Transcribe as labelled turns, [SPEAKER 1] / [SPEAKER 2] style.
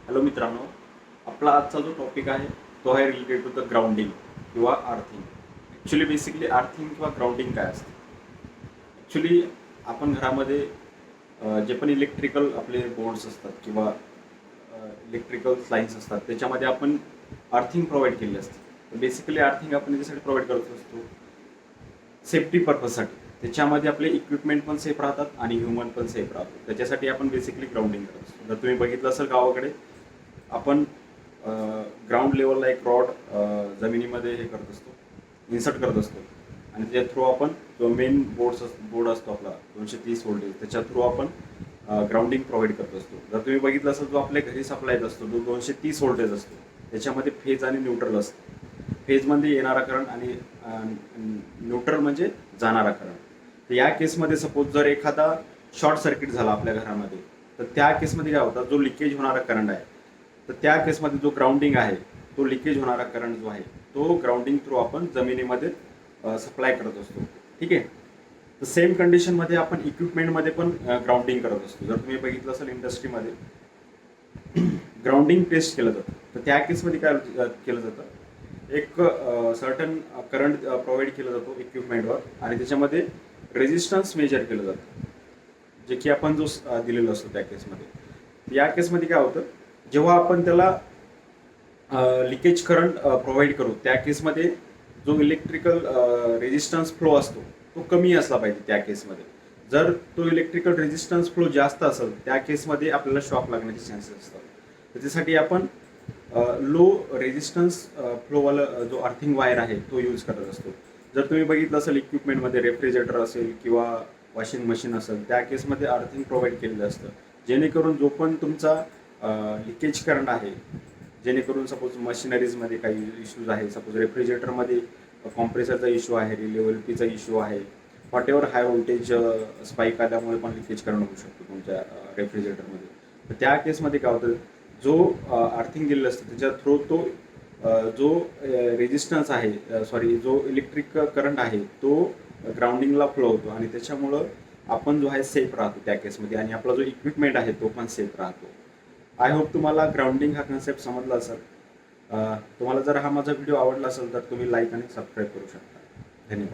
[SPEAKER 1] Hello मित्रांनो, आपला आजचा जो टॉपिक आहे तो आहे रिलेटेड टू द ग्राउंडिंग किंवा अर्थिंग. ॲक्च्युली बेसिकली अर्थिंग किंवा ग्राउंडिंग काय असतं? ॲक्च्युली आपण घरामध्ये जे पण इलेक्ट्रिकल आपले बोर्ड्स असतात किंवा इलेक्ट्रिकल लाईन्स असतात त्याच्यामध्ये आपण अर्थिंग प्रोव्हाइड केली असते. बेसिकली अर्थिंग आपण याच्यासाठी प्रोव्हाइड करत असतो सेफ्टी पर्पजसाठी. त्याच्यामध्ये आपले इक्विपमेंट पण सेफ राहतात आणि ह्युमन पण सेफ राहतो. त्याच्यासाठी आपण बेसिकली ग्राउंडिंग करत असतो. जर तुम्ही बघितलं असेल गावाकडे आपण ग्राउंड लेवलला एक रॉड जमिनीमध्ये हे करत असतो, इन्सर्ट करत असतो आणि त्याच्या थ्रू आपण जो मेन बोर्ड असतो आपला 230 व्होल्टेज, त्याच्या थ्रू आपण ग्राउंडिंग प्रोव्हाइड करत असतो. जर तुम्ही बघितलं असेल जो आपल्या घरी सप्लाय असतो जो 230 व्होल्टेज असतो त्याच्यामध्ये फेज आणि न्यूट्रल असतं. फेजमध्ये येणारा करंट आणि न्यूट्रल म्हणजे जाणारा करंट. तर या केसमध्ये सपोज जर एखादा शॉर्ट सर्किट झाला आपल्या घरामध्ये तर त्या केसमध्ये काय होतं, जो लिकेज होणारा करंट आहे तर त्या केसमध्ये जो ग्राउंडिंग आहे तो लिकेज होणारा करंट जो आहे तो ग्राउंडिंग थ्रू आपण जमिनीमध्ये सप्लाय करत असतो. ठीक आहे. तर सेम कंडिशनमध्ये आपण इक्विपमेंटमध्ये पण ग्राउंडिंग करत असतो. जर तुम्ही बघितलं असेल इंडस्ट्रीमध्ये ग्राउंडिंग टेस्ट केलं जातं तर त्या केसमध्ये काय केलं जातं, एक सर्टन करंट प्रोव्हाइड केलं जातो इक्विपमेंटवर आणि त्याच्यामध्ये रेजिस्टन्स मेजर केलं जातं जे की आपण जो दिलेला असतो त्या केसमध्ये. या केसमध्ये काय होतं, जेव्हा आपण त्याला लिकेज करंट प्रोव्हाइड करू त्या केसमध्ये जो इलेक्ट्रिकल रेजिस्टन्स फ्लो असतो तो कमी असला पाहिजे त्या केसमध्ये. जर तो इलेक्ट्रिकल रेजिस्टन्स फ्लो जास्त असेल त्या केसमध्ये आपल्याला शॉक लागण्याचे चान्सेस असतात. त्याच्यासाठी आपण लो रेजिस्टन्स फ्लोवाला जो अर्थिंग वायर आहे तो यूज करत असतो. जर तुम्ही बघितलं असेल इक्विपमेंटमध्ये रेफ्रिजरेटर असेल किंवा वॉशिंग मशीन असेल त्या केसमध्ये अर्थिंग प्रोव्हाइड केलेलं असतं जेणेकरून जो पण तुमचा लिकेज करंट आहे, जेणेकरून सपोज मशिनरीजमध्ये काही इश्यूज आहे, सपोज रेफ्रिजरेटरमध्ये कॉम्प्रेसरचा इश्यू आहे, रिलेव्हलिटीचा इश्यू आहे, व्हॉटेवर हाय व्होल्टेज स्पाईक आल्यामुळे पण लिकेज करंट होऊ शकतो तुमच्या रेफ्रिजरेटरमध्ये. तर त्या केसमध्ये काय होतं, जो अर्थिंग दिलेलं असतं त्याच्या थ्रू तो जो रेजिस्टन्स आहे जो इलेक्ट्रिक करंट आहे तो ग्राउंडिंगला फ्लो होतो आणि त्याच्यामुळं आपण जो आहे सेफ राहतो त्या केसमध्ये आणि आपला जो इक्विपमेंट आहे तो पण सेफ राहतो. आय होप तुम्हाला ग्राउंडिंग हा कन्सेप्ट समजला असेल. तुम्हाला जर हा माझा व्हिडिओ आवडला असेल तर तुम्ही लाईक आणि सबस्क्राईब करू शकता.